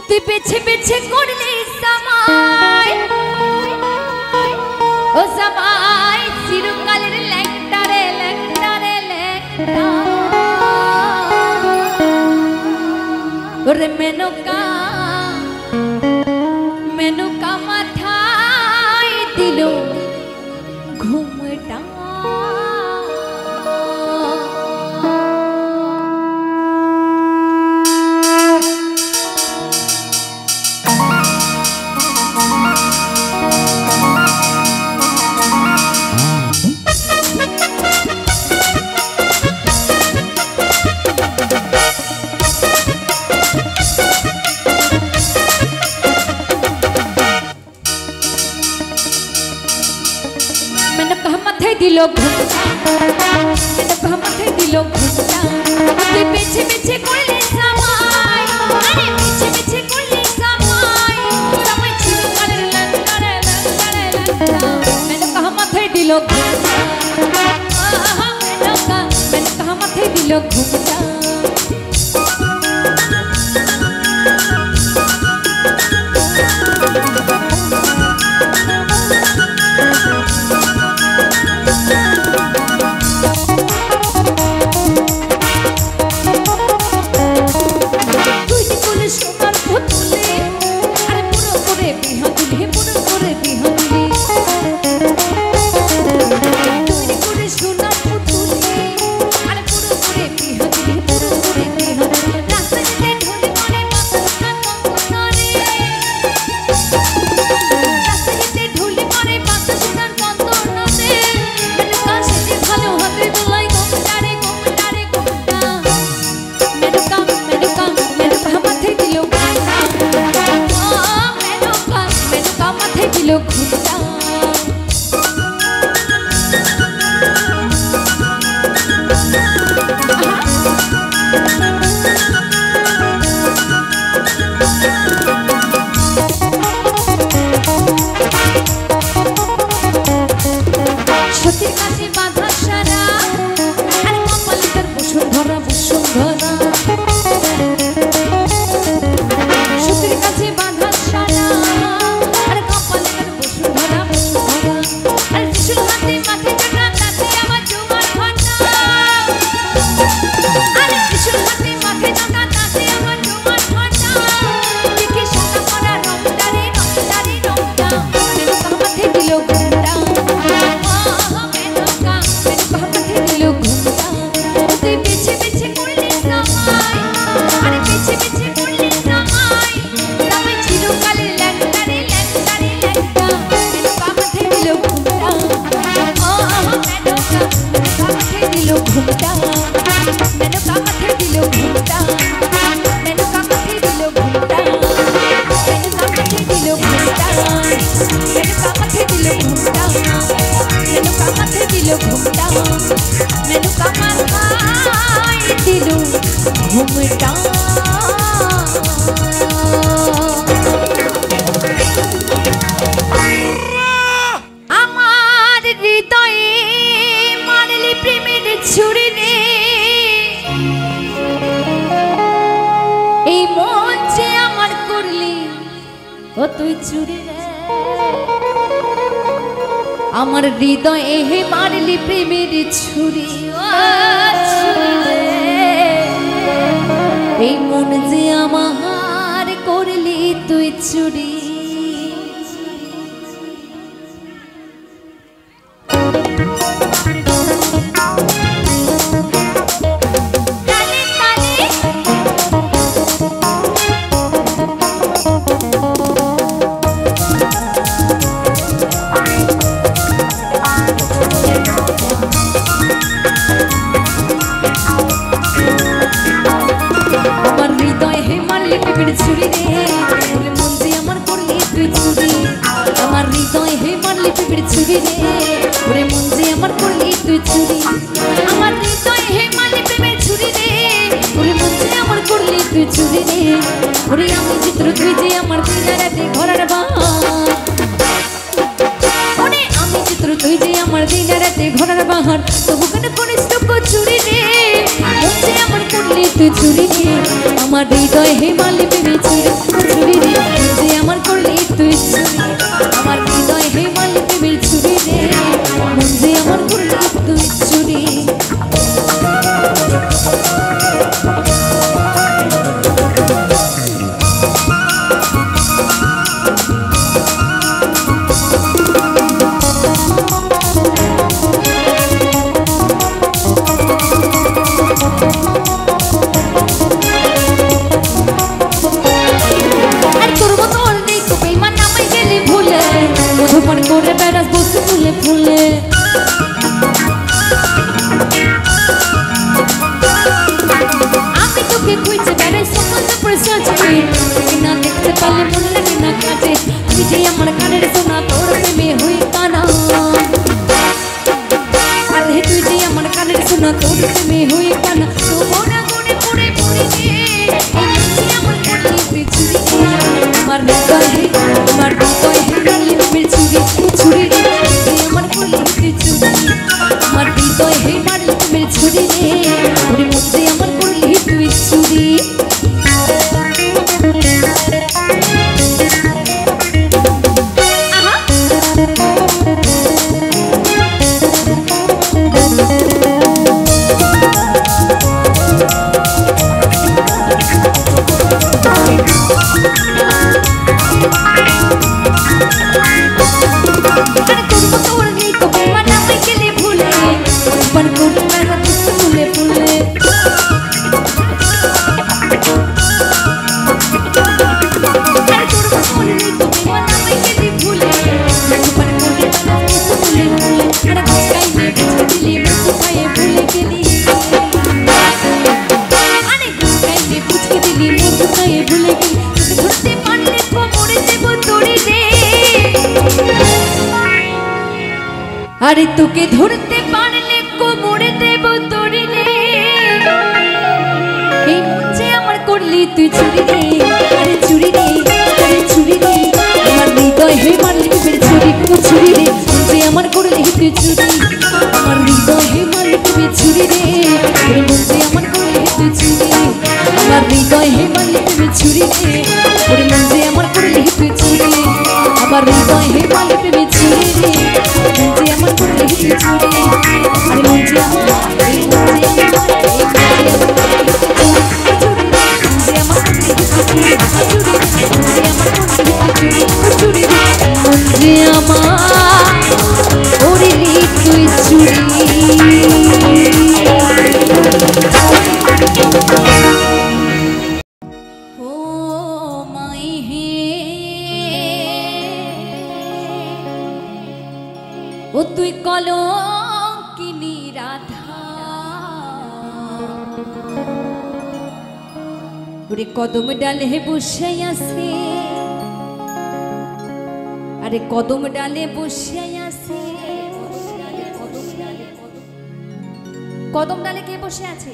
তুই পেছে পেছে করলি সামাই ও সামাই চিরকালের ল্যাংটারে ল্যাংটারে ল্যাংটা ওরে মেনকা মেনকা মাথায় দিল ঘুমটা दिलो घुमटा मेनका माथे दिलो घुमटा तुई पीछे पीछे करली सामाई अरे पीछे पीछे करली सामाई समय चिरकालेर लंकारे लंकारे लंका मेनका माथे दिलो घुमटा मेनका माथे दिलो घुमटा আমার হৃদয়ে হে মারলি প্রেমের ছুরি এই মন যে আমার করলি তুই চুরি ঘোড়ার বাহার তবু কেন করিস তো চুরি রে আমার করলি তুই চুরি রে আমার হৃদয় হে মালি প্রেমে চুরি আমার হৃদয় হে মারলি প্রেমের ছুরি ছুরি রে আমার করলি তুই চুরি আমার হৃদয় হে মারলি প্রেমের ছুরি রে ওরে মধ্যে আমার করলি তুই চুরি আরে তোকে ধরতে পারলে কোমরে দেব তোরে রে এই যে আমার করলি তুই চুরি রে আরে চুরি রে আরে চুরি রে আমার হৃদয় হে মারলি প্রেমের ছুরি ছুরি রে যে আমার করলি তুই চুরি আমার হৃদয় হে মারলি প্রেমের ছুরি রে ওরে যে আমার করলি তুই চুরি আমার হৃদয় হে মারলি প্রেমের ছুরি রে ওরে যে আমার করলি তুই চুরি আমার হৃদয় হে মারলি প্রেমের ছুরি রে যে আমার করলি তুই চুরি আরে মন যে আমার এই মন যে আমার এই মন যে আমার করলি তুই চুরি যে আমার করলি তুই চুরি মন যে আমার করলি তুই চুরি ও মাই হে ও তুই কলঙ্কিনী রাধা ওরে কদম ডালে বসে আছে আরে কদম ডালে বসে আছে কদম ডালে কে বসে আছে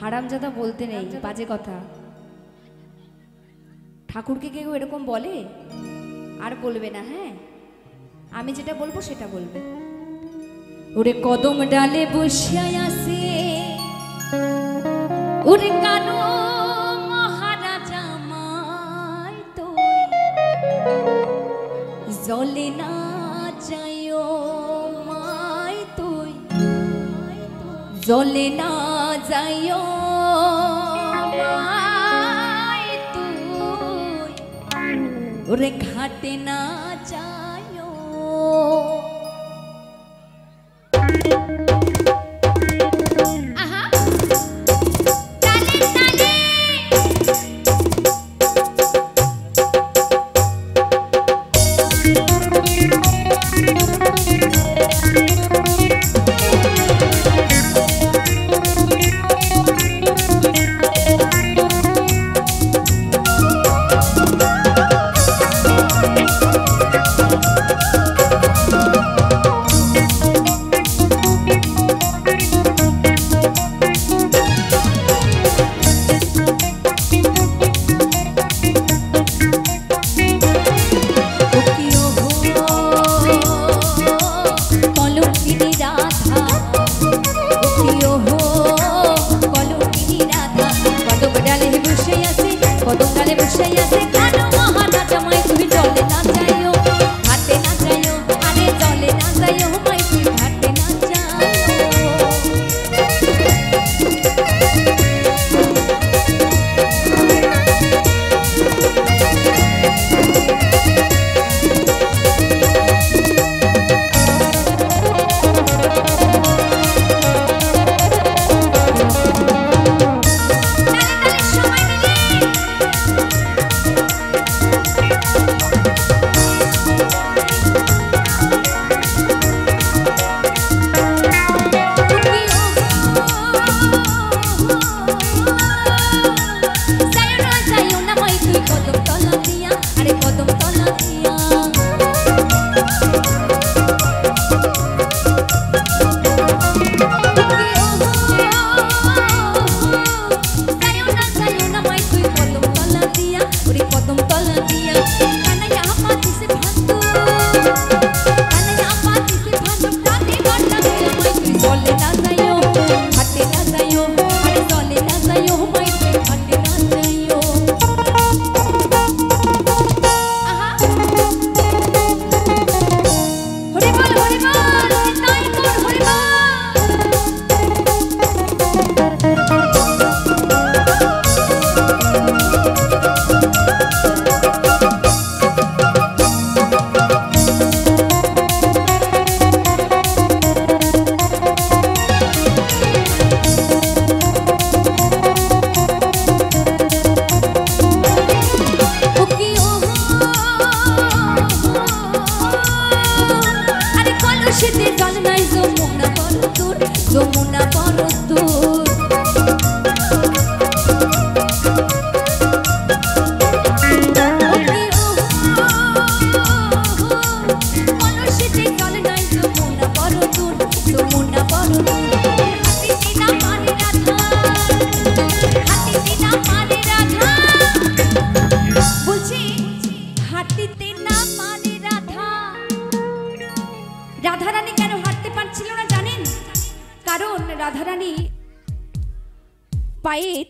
হারামজাদা বলতে নেই বাজে কথা ঠাকুরকে কেউ এরকম বলে আর বলবে না হ্যাঁ আমি যেটা বলবো সেটা বলবে ওরে কদম ডালে বসে আছে ওরে কানো মহারাজা মাই তো জলে না যায়ও মাই তুই জলে না যায়ও মাই তুই ওরে ঘাটে না যায়ও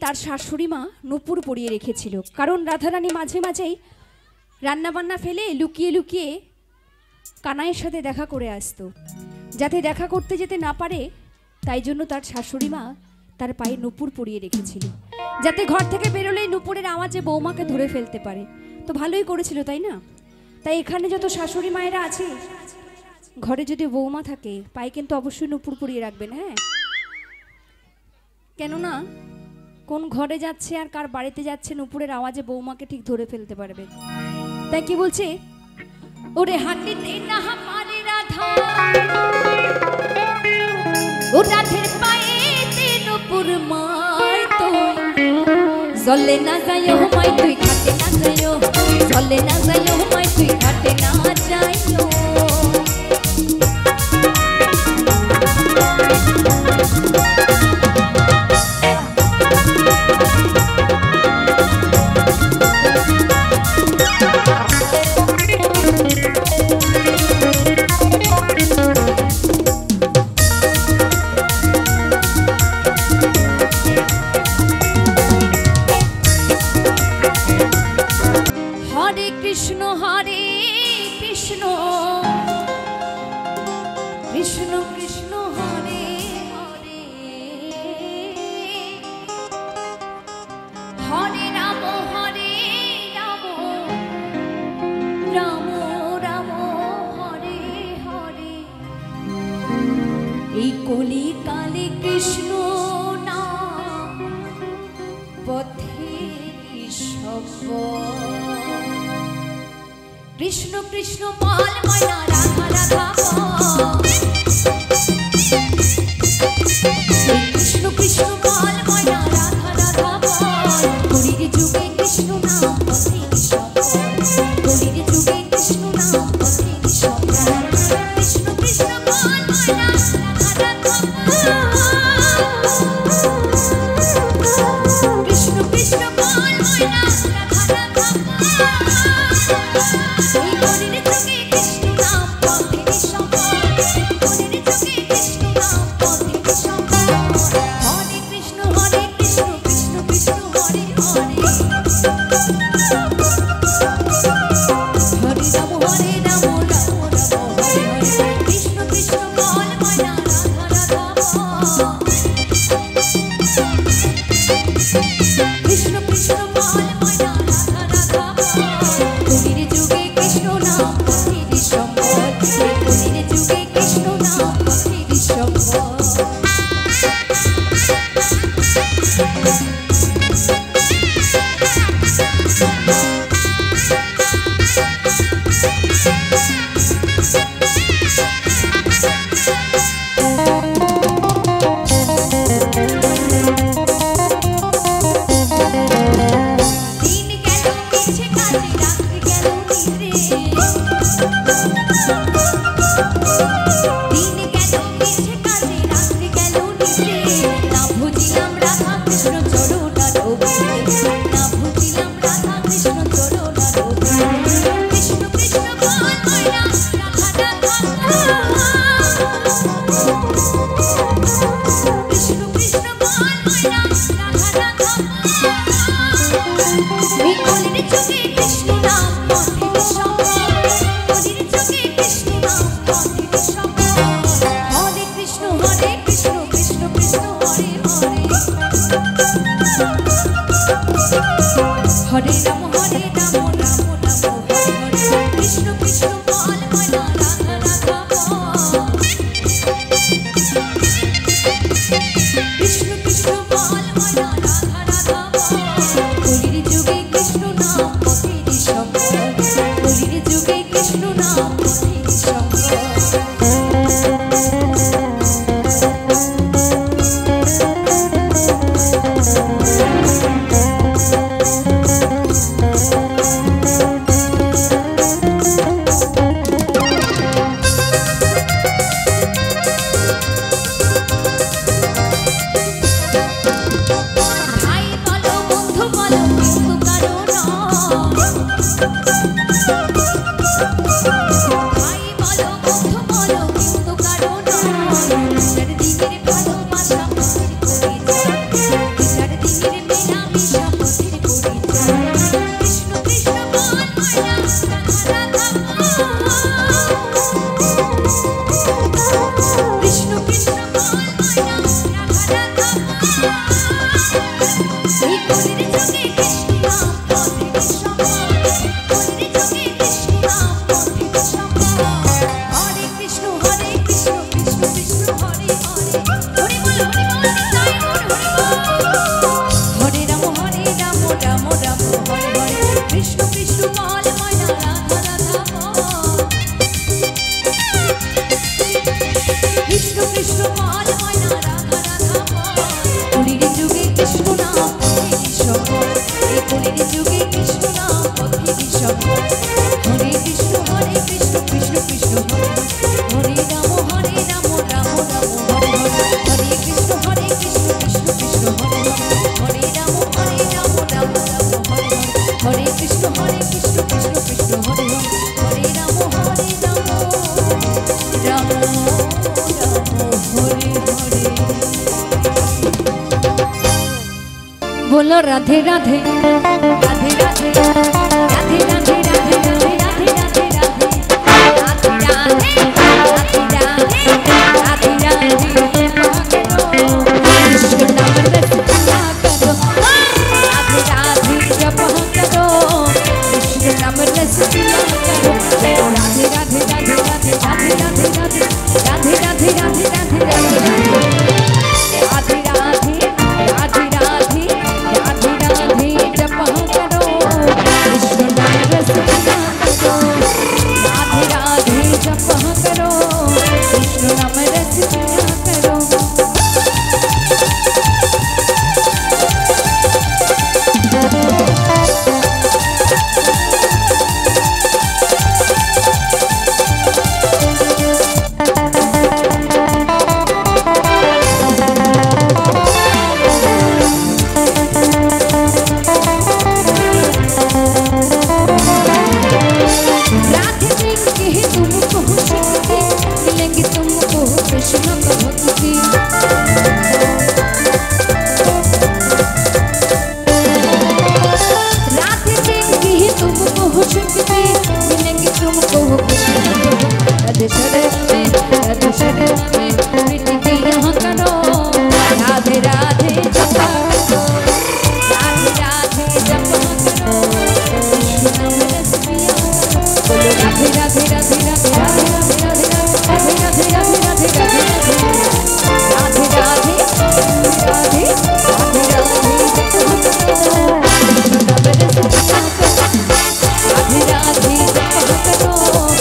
তার শাশুড়ি মা নূপুর পরিয়ে রেখেছিল, কারণ রাধারানী মাঝে মাঝেই রান্নাবান্না ফেলে লুকিয়ে লুকিয়ে কানাইয়ের সাথে দেখা করে আসতো। যাতে দেখা করতে যেতে না পারে তাই জন্য তার শাশুড়ি মা তার পায়ে নূপুর পরিয়ে রেখেছিল, যাতে ঘর থেকে বেরোলেই নূপুরের আওয়াজে বৌমাকে ধরে ফেলতে পারে। তো ভালোই করেছিল, তাই না? তাই এখানে যত শাশুড়ি মায়েরা আছে, ঘরে যদি বৌমা থাকে পায়ে কিন্তু অবশ্যই নূপুর পরিয়ে রাখবেন, হ্যাঁ? কেননা কোন ঘরে যাচ্ছে আর কার বাড়িতে যাচ্ছে নূপুরের আওয়াজে বৌমাকে ঠিক ধরে ফেলতে পারবে। তাই কি বলছে, ওরে হাঁটিতে না পারে রাধা, ও রাধের পায়েতে নূপুর মার তো জলে না যাইও মাই তুই ঘাটে না যাইও, জলে না যাইও মাই তুই ঘাটে না যাইও। কৃষ্ণ কৃষ্ণ হরে হরে, হরে রাম রাম রাম হরে হরে। এই কলি কালে কৃষ্ণ নাম পথে কৃষ্ণ কৃষ্ণ পাল ময়না রাধা রাধা কৃষ্ণ কৃষ্ণ পাল ময়না রাধা রাধা কলির যুগে কৃষ্ণ নাম পথে কলির যুগে কৃষ্ণ নাম পথে কৃষ্ণ কৃষ্ণ পাল ময়না রাধা রাধা কৃষ্ণ কৃষ্ণ পাল ময়না রাধা রাধা মিশা পথের পরিচয় কৃষ্ণ কৃষ্ণ বল ময়না রাধা রাধা কৃষ্ণ কৃষ্ণ বল ময়না রাধা রাধা এই কলির যোগে কৃষ্ণ নাম পথের সম্বল কলির যোগে কৃষ্ণ নাম পথের সম্বল হরে কৃষ্ণ কৃষ্ণ কৃষ্ণ হরে হরে হরে বল নিতাই গৌর হরে বল হরে রাম রাম রাম হরে হরে কৃষ্ণ কৃষ্ণ বল ময়না রাধা রাধা বল কৃষ্ণ কৃষ্ণ বল ময়না রাধা রাধা বল কলির যুগে কৃষ্ণ নাম পথের সম্বল এই কলির যুগে কৃষ্ণ নাম পথের সম্বল হরে কৃষ্ণ কৃষ্ণ কৃষ্ণ হরে হরে রাম রাম রাম হরে হরে হরে কৃষ্ণ কৃষ্ণ কৃষ্ণ হরে হরে রাম রাম রাম হরে হরে কৃষ্ণ কৃষ্ণ কৃষ্ণ হরে হরে রাম রাম রাম হরে হরে बोलो राधे राधे राधे राधे राधे राधे राधे राधे राधे राधे राधे राधे राधे राधे राधे कृष्ण नाम रसिया करो राधे राधे जप करो कृष्ण नाम रसिया करो राधे राधे राधे राधे राधे राधे राधे राधे राधे राधे राधे राधे राधे राधे राधे राधे जप करो कृष्ण नाम रसिया करो राधे राधे जप करो कृष्ण नाम रसिया करो राधे राधे जप करो राधे राधे जप करो कृष्ण नाम रसिया बोलो राधे राधे राधे राधे राधे राधे राधे राधे राधे राधे राधे राधे राधे राधे राधे राधे जप करो कृष्ण नाम रसिया राधे राधे जप करो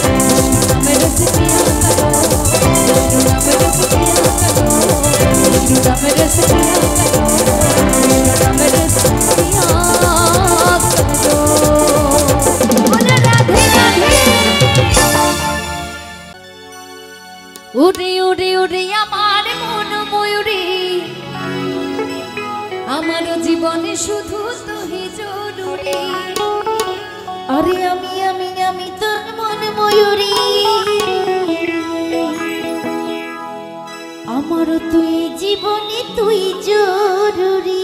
कृष्ण नाम रसिया करो कृष्ण नाम रसिया करो कृष्ण नाम रसिया करो कृष्ण नाम रसिया करो बोलो राधे राधे उड़े उड़े उड़े আমার মন ময়ূরী আমার জীবনে শুধু তুই জরুরি আরে আমি তোর মন ময়ূরী আমার তুই জীবনে তুই জরুরি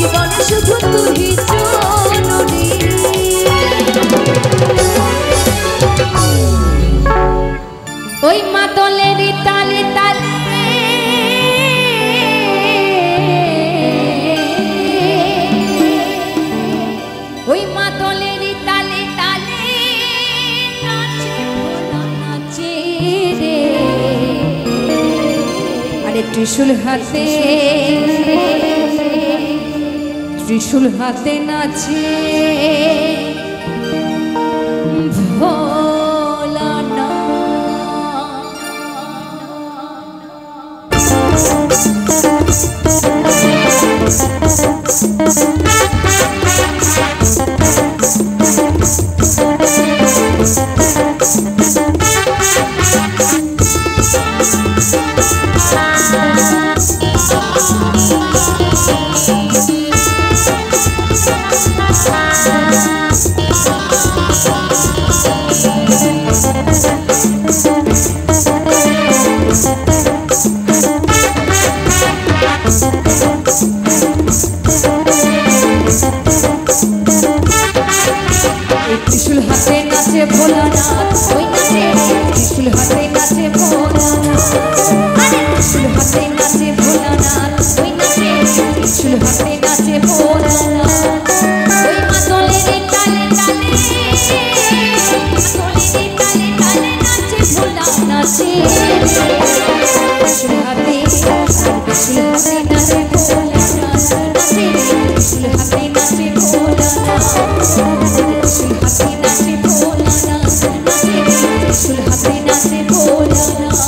জীবনে শুধু তুই জননী। ওই মাদলের তালে তালে ওই মাদলের তালে তালে নাচে ভোলা নাচে রে। আরে ত্রিশূল হাতে নাচে ভোলা না। ত্রিশূল হাতে নাচে ভোলানাথ, ওই নাচে ত্রিশূল হাতে নাচে ভোলানাথ। আরে ত্রিশূল হাতে নাচে ভোলানাথ, ওই নাচে ত্রিশূল হাতে নাচে ভোলানাথ। ওই মাদলের তালে তালে মাদলের তালে তালে নাচে ভোলা নাচে। ত্রিশূল হাতে নাচে ভোলানাথ, নাচে ত্রিশূল হাতে নাচে ভোলানাথ। ত্রিশূল হাতে নাচে ভোলানাথ, নাচে ত্রিশূল হাতে নাচে ভোলানাথ।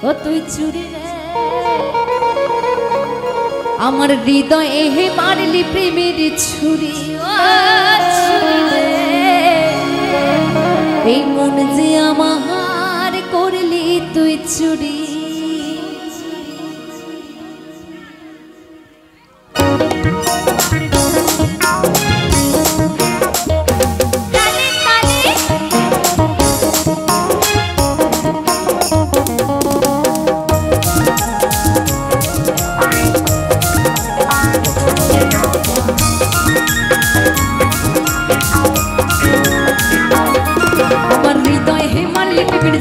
ও তুই চুরি রে আমার হৃদয়ে হে মারলি প্রেমের ছুরি ও ছুরি রে এই মন যে আমার করলি তুই চুরি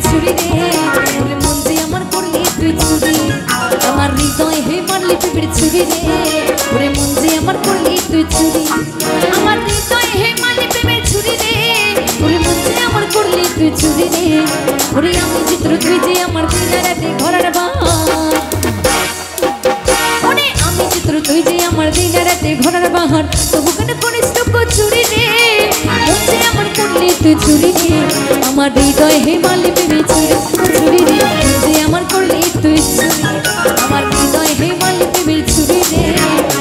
ছুরি রে ওরে মন যে আমার করলি তুই চুরি আমার হৃদয় হে মারলি পিপির ছুরি রে ওরে মন যে আমার করলি তুই চুরি আমার হৃদয় হে মারলি পিপির ছুরি রে ওরে মন যে আমার করলি তুই চুরি রে ওরে আমি চিত্র তুই যে আমার দিনা রাতে ঘরের বাহার ওরে আমি চিত্র তুই যে আমার দিনা রাতে ঘরের বাহার তবু কেন করিস তো চুরি রে মন যে আমার করলি তুই চুরি রে আমার হৃদয় হে মারলি পিপির ছুরি রে যে আমার করলি তুই চুরি আমার হৃদয় হে মারলি পিপির ছুরি রে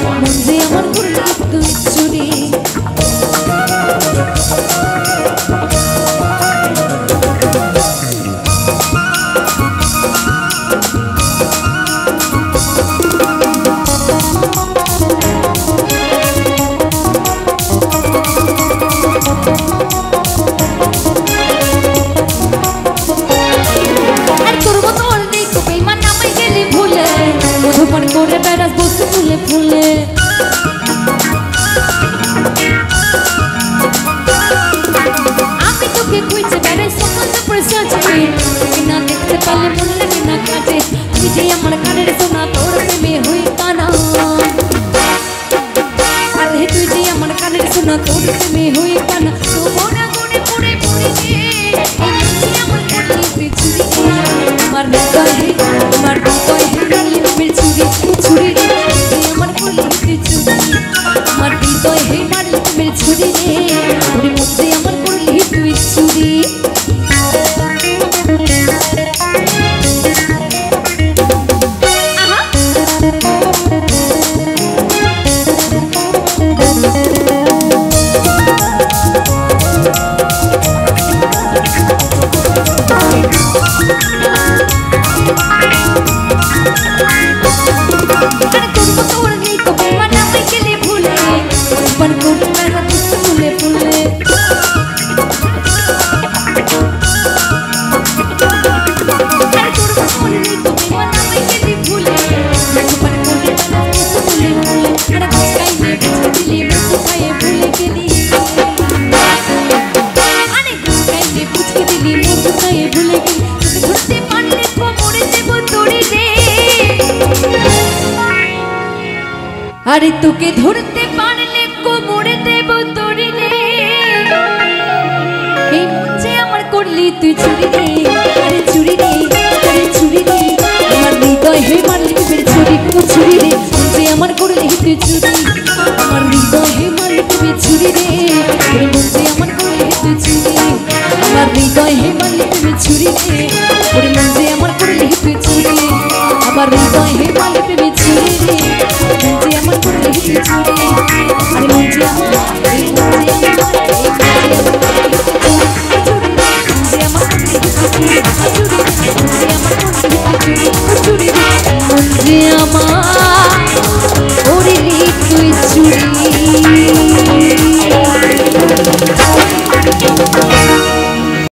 মন যে আমার করলি তুই চুরি করে বেড়াস বসে ফুলে ফুলে আমি তোকে খুঁজে বেড়াই সমস্ত প্রসাদে না দেখতে পারলে মন লাগে না কাজে তুই যে আমার কানের সোনা তোর প্রেমে হই কানা আরে তুই যে আমার কানের সোনা তোর প্রেমে হই কানা তো মনে মনে পড়ে পড়ে আমার করলি তুই চুরি আমার হৃদয় আমার হৃদয় করলি তুই চুরি ছুরি রে আমার করলি তুই চুরি আমার হৃদয় হে মারলি তুই ছুরি রে ওরে মন যে আমার করলি তুই চুরি আরে তোকে ধরতে পারলে কোমরে দেব তোরে রে এই মন যে আমার করলি তুই চুরি রে আরে চুরি রে আরে চুরি রে আমার হৃদয় হে মারলি তুই চুরি কো চুরি রে মন যে আমার করলি তুই চুরি আমার হৃদয় হে মারলি তুই চুরি রে এই মন যে আমার করলি তুই চুরি আমার হৃদয় হে মারলি তুই চুরি রে ওরে মন যে আমার করলি তুই চুরি আমার হৃদয় হে মারলি তুই চুরি রে যে আমার করলি তুই চুরি আরে মন যে আমার যে আমার করলি তুই চুরি